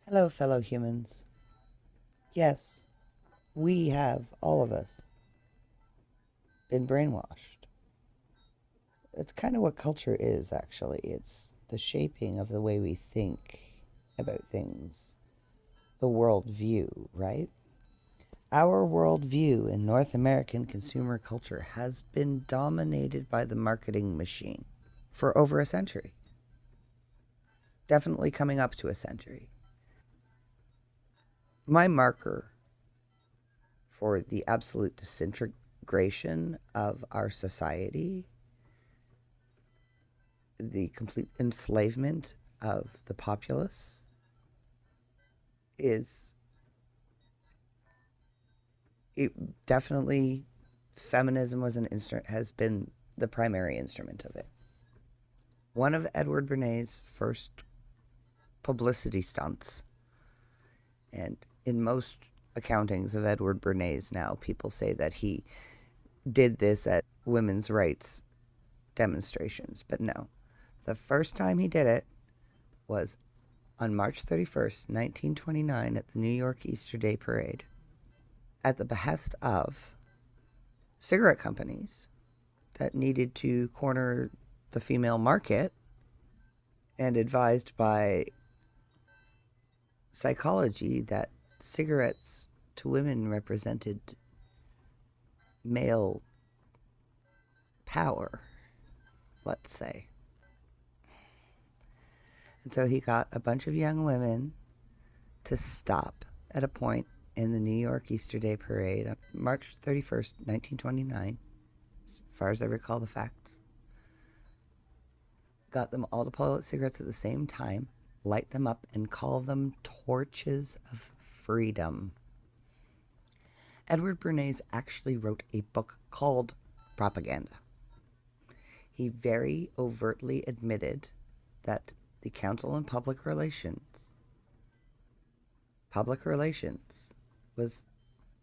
Hello, fellow humans. Yes, we have, all of us, been brainwashed. It's kind of what culture is, actually. It's the shaping of the way we think about things, the worldview, right? Our worldview in North American consumer culture has been dominated by the marketing machine for over a century. Definitely coming up to a century. My marker for the absolute disintegration of our society, the complete enslavement of the populace, is it definitely feminism has been the primary instrument of it. One of Edward Bernays' first publicity stunts, and in most accountings of Edward Bernays now, people say that he did this at women's rights demonstrations, but no. The first time he did it was on March 31st, 1929, at the New York Easter Day Parade, at the behest of cigarette companies that needed to corner the female market, and advised by psychology that cigarettes to women represented male power, let's say. And so he got a bunch of young women to stop at a point in the New York Easter Day Parade on March 31st, 1929, as far as I recall the facts. Got them all to pull out cigarettes at the same time, light them up, and call them torches of freedom. Edward Bernays actually wrote a book called Propaganda. He very overtly admitted that the Council on Public Relations was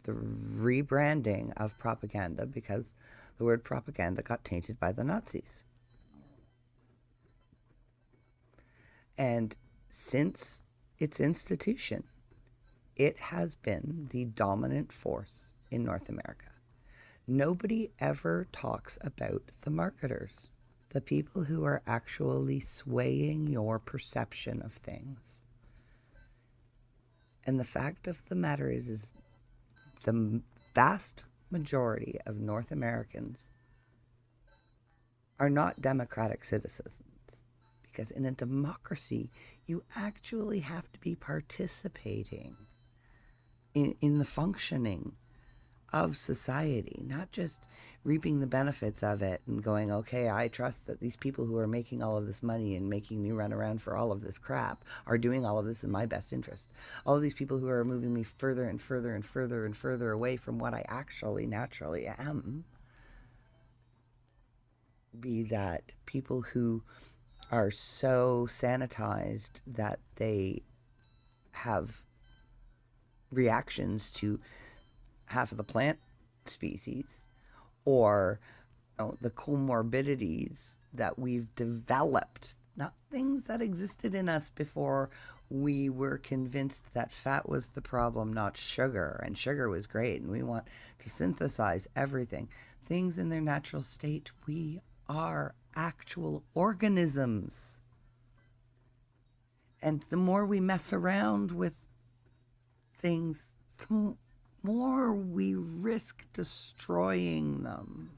the rebranding of propaganda because the word propaganda got tainted by the Nazis. And since its institution, it has been the dominant force in North America. Nobody ever talks about the marketers, the people who are actually swaying your perception of things. And the fact of the matter is the vast majority of North Americans are not democratic citizens. Because in a democracy, you actually have to be participating in the functioning of society, not just reaping the benefits of it and going, okay, I trust that these people who are making all of this money and making me run around for all of this crap are doing all of this in my best interest. All of these people who are moving me further and further and further and further away from what I actually naturally am, be that people who are so sanitized that they have reactions to half of the plant species, or the comorbidities that we've developed, not things that existed in us before we were convinced that fat was the problem, not sugar, and sugar was great, and we want to synthesize everything. Things in their natural state, we are actual organisms. And the more we mess around with things, the more we risk destroying them.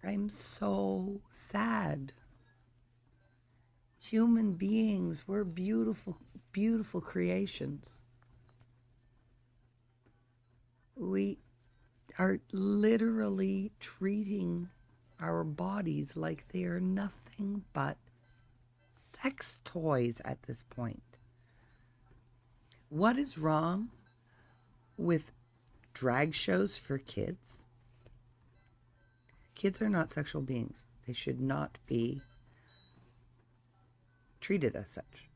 I'm so sad. Human beings, we're beautiful, beautiful creations. We are literally treating our bodies like they are nothing but sex toys at this point. What is wrong with drag shows for kids? Kids are not sexual beings. They should not be treated as such.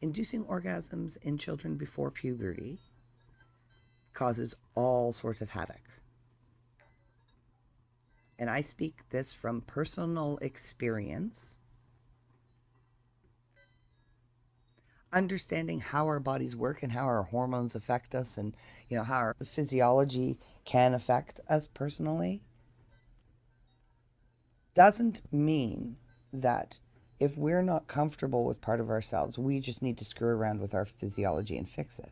Inducing orgasms in children before puberty causes all sorts of havoc. And I speak this from personal experience Understanding how our bodies work and how our hormones affect us, and how our physiology can affect us personally, doesn't mean that if we're not comfortable with part of ourselves, we just need to screw around with our physiology and fix it.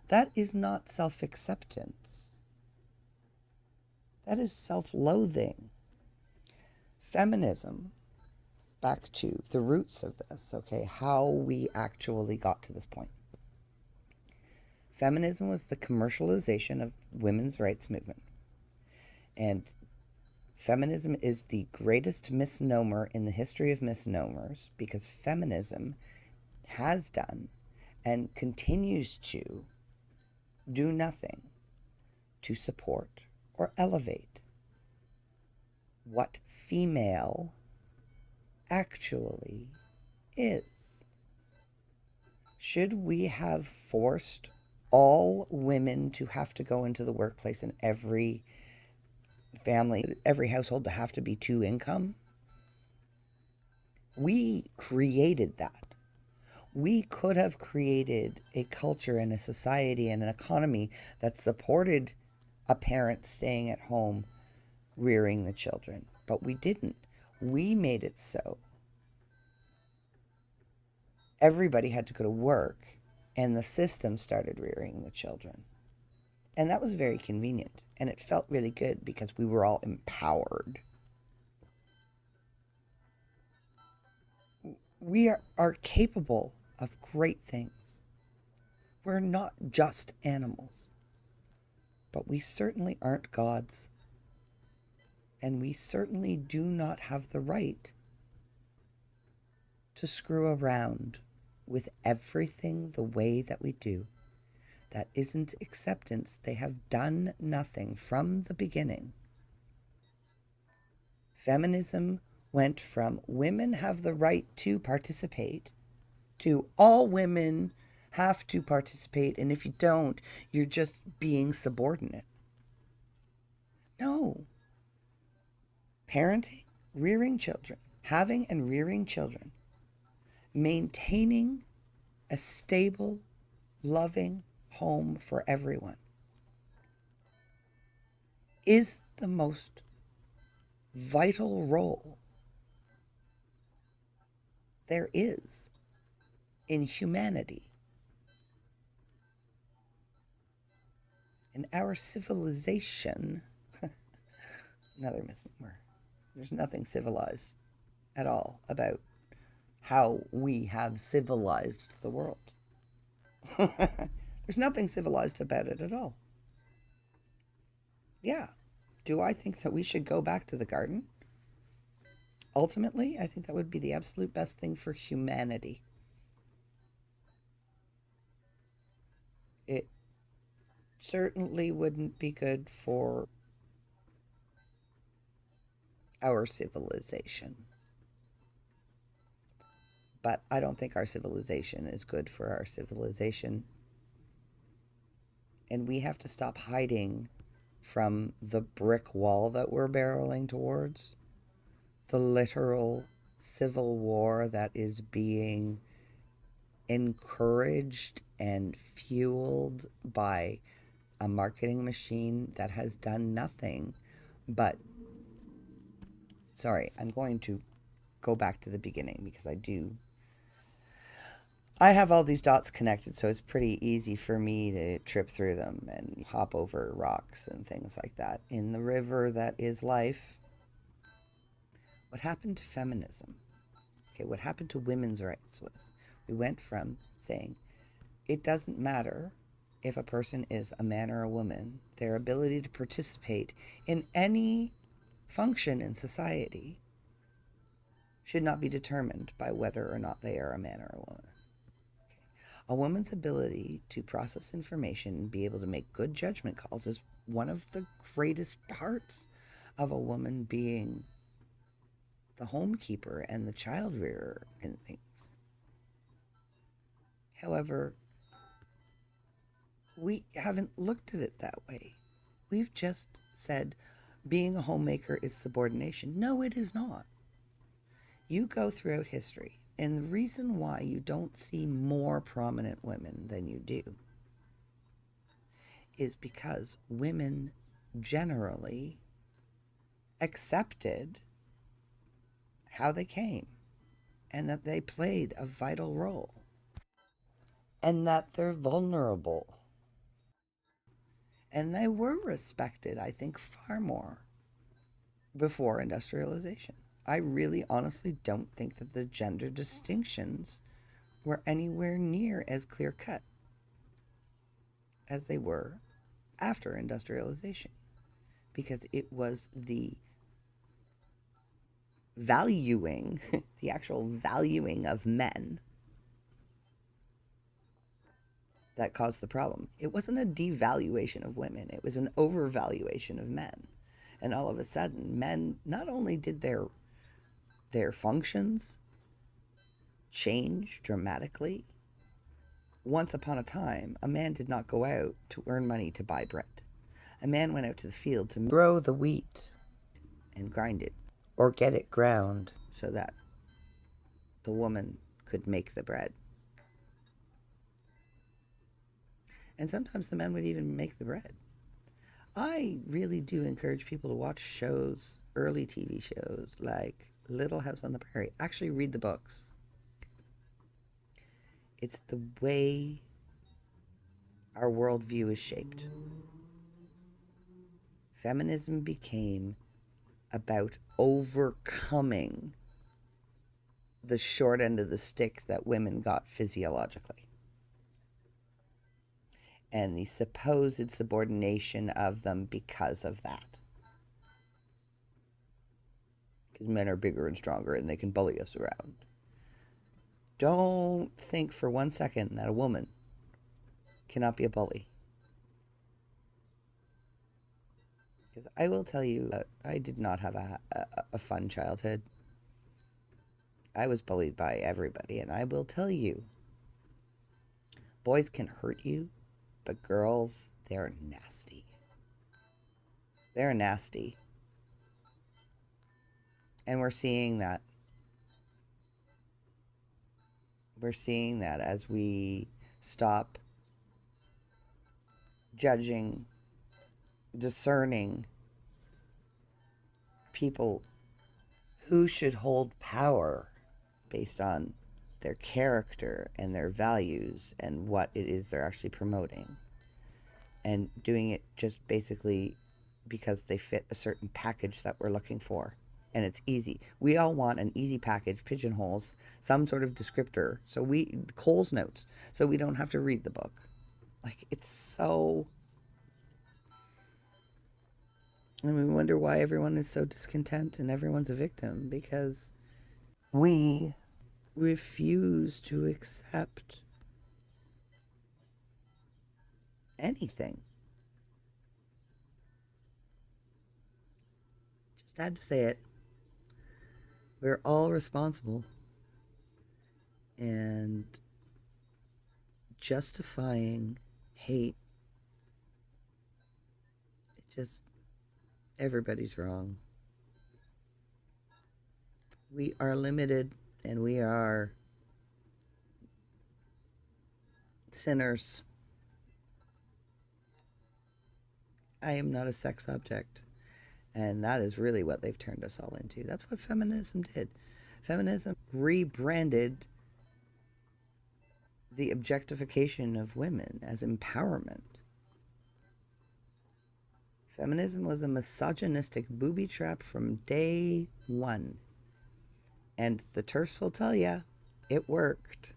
That is not self-acceptance. That is self-loathing. Feminism, back to the roots of this, okay, how we actually got to this point. Feminism was the commercialization of women's rights movement. And feminism is the greatest misnomer in the history of misnomers, because feminism has done and continues to do nothing to support or elevate what female actually is. Should we have forced all women to have to go into the workplace in every family, every household to have to be two income? We created that. We could have created a culture and a society and an economy that supported a parent staying at home rearing the children, but we didn't. We made it so everybody had to go to work, and the system started rearing the children. And that was very convenient, and it felt really good because we were all empowered. We are capable of great things. We're not just animals, but we certainly aren't gods. And we certainly do not have the right to screw around with everything the way that we do. That isn't acceptance. They have done nothing from the beginning. Feminism went from women have the right to participate to all women have to participate, and if you don't, you're just being subordinate. No. Parenting, rearing children, having and rearing children, maintaining a stable, loving home for everyone is the most vital role there is in humanity. In our civilization, another misnomer, there's nothing civilized at all about how we have civilized the world. There's nothing civilized about it at all. Yeah. Do I think that we should go back to the garden? Ultimately, I think that would be the absolute best thing for humanity. It certainly wouldn't be good for our civilization. But I don't think our civilization is good for our civilization. And we have to stop hiding from the brick wall that we're barreling towards. The literal civil war that is being encouraged and fueled by a marketing machine that has done nothing but... Sorry, I'm going to go back to the beginning because I have all these dots connected, so it's pretty easy for me to trip through them and hop over rocks and things like that. In the river that is life, what happened to feminism? Okay, what happened to women's rights was we went from saying it doesn't matter if a person is a man or a woman, their ability to participate in any function in society should not be determined by whether or not they are a man or a woman. A woman's ability to process information and be able to make good judgment calls is one of the greatest parts of a woman being the homekeeper and the child rearer and things. However, we haven't looked at it that way. We've just said being a homemaker is subordination. No, it is not. You go throughout history And the reason why you don't see more prominent women than you do is because women generally accepted how they came and that they played a vital role and that they're vulnerable. And they were respected, I think, far more before industrialization. I really honestly don't think that the gender distinctions were anywhere near as clear cut as they were after industrialization, because it was the valuing, the actual valuing of men that caused the problem. It wasn't a devaluation of women, it was an overvaluation of men. And all of a sudden, men, not only did their functions change dramatically, once upon a time, a man did not go out to earn money to buy bread. A man went out to the field to grow the wheat and grind it, or get it ground so that the woman could make the bread. And sometimes the men would even make the bread. I really do encourage people to watch shows, early TV shows like Little House on the Prairie. Actually read the books. It's the way our worldview is shaped. Feminism became about overcoming the short end of the stick that women got physiologically, and the supposed subordination of them because of that. Because men are bigger and stronger and they can bully us around. Don't think for 1 second that a woman cannot be a bully. Because I will tell you, I did not have a fun childhood. I was bullied by everybody, and I will tell you, boys can hurt you, but girls, they're nasty. They're nasty. And we're seeing that. We're seeing that as we stop judging, discerning people who should hold power based on their character and their values and what it is they're actually promoting, and doing it just basically because they fit a certain package that we're looking for. And it's easy. We all want an easy package, pigeonholes, some sort of descriptor. So Cole's notes, so we don't have to read the book. Like, it's so... And we wonder why everyone is so discontent and everyone's a victim, because we refuse to accept anything. Just had to say it. We're all responsible. And justifying hate, it just, everybody's wrong. We are limited and we are sinners. I am not a sex object. And that is really what they've turned us all into. That's what feminism did. Feminism rebranded the objectification of women as empowerment. Feminism was a misogynistic booby trap from day one. And the TERFs will tell you, it worked.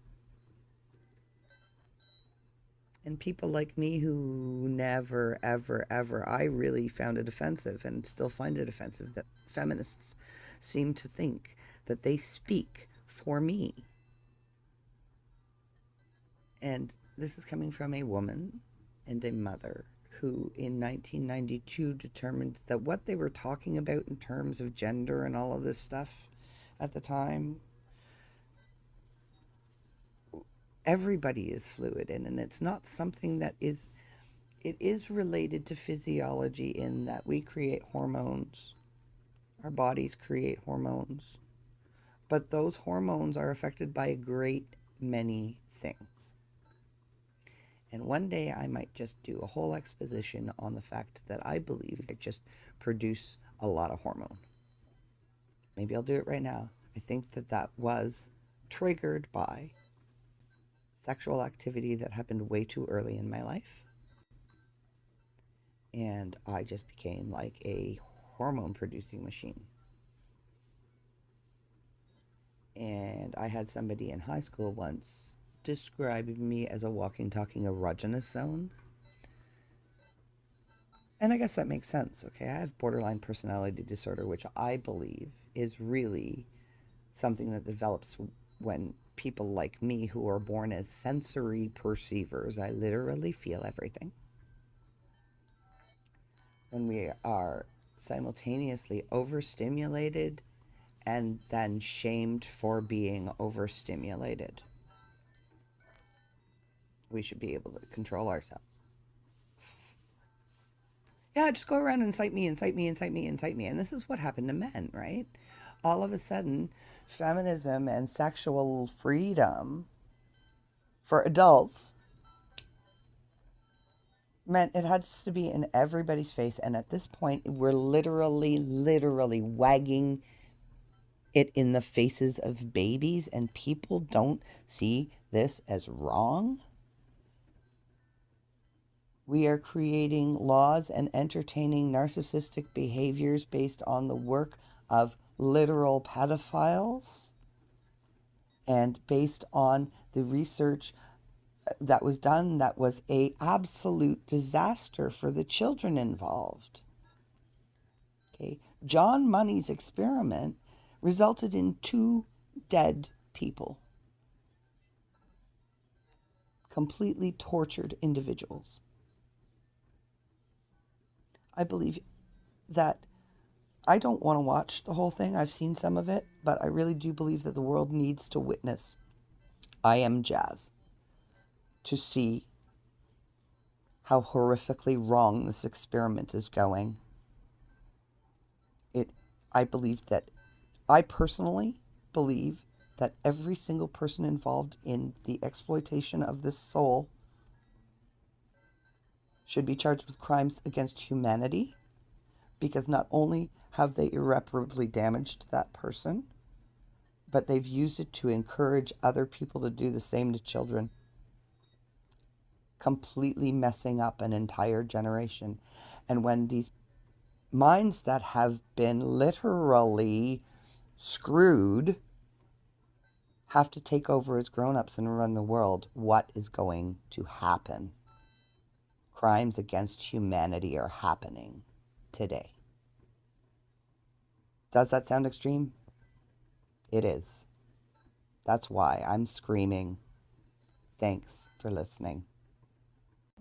And people like me who never, ever, ever, I really found it offensive and still find it offensive that feminists seem to think that they speak for me. And this is coming from a woman and a mother who in 1992 determined that what they were talking about in terms of gender and all of this stuff at the time, everybody is fluid in, and it's not something that is, it is related to physiology in that we create hormones. Our bodies create hormones. But those hormones are affected by a great many things. And one day I might just do a whole exposition on the fact that I believe I just produce a lot of hormone. Maybe I'll do it right now. I think that was triggered by sexual activity that happened way too early in my life. And I just became like a hormone producing machine. And I had somebody in high school once describe me as a walking, talking erogenous zone. And I guess that makes sense, okay? I have borderline personality disorder, which I believe is really something that develops when people like me, who are born as sensory perceivers, I literally feel everything. When we are simultaneously overstimulated and then shamed for being overstimulated, we should be able to control ourselves. Yeah, just go around and incite me. And this is what happened to men, right? All of a sudden, feminism and sexual freedom for adults meant it has to be in everybody's face. And at this point, we're literally wagging it in the faces of babies, and people don't see this as wrong. We are creating laws and entertaining narcissistic behaviors based on the work of literal pedophiles and based on the research that was done that was an absolute disaster for the children involved. Okay, John Money's experiment resulted in 2 dead people, completely tortured individuals. I believe that I don't want to watch the whole thing. I've seen some of it, but I really do believe that the world needs to witness I Am Jazz to see how horrifically wrong this experiment is going. I personally believe that every single person involved in the exploitation of this soul should be charged with crimes against humanity, because not only have they irreparably damaged that person, but they've used it to encourage other people to do the same to children, completely messing up an entire generation. And when these minds that have been literally screwed have to take over as grown-ups and run the world, what is going to happen? Crimes against humanity are happening today. Does that sound extreme? It is. That's why I'm screaming. Thanks for listening.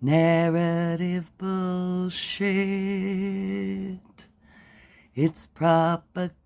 Narrative bullshit. It's propaganda.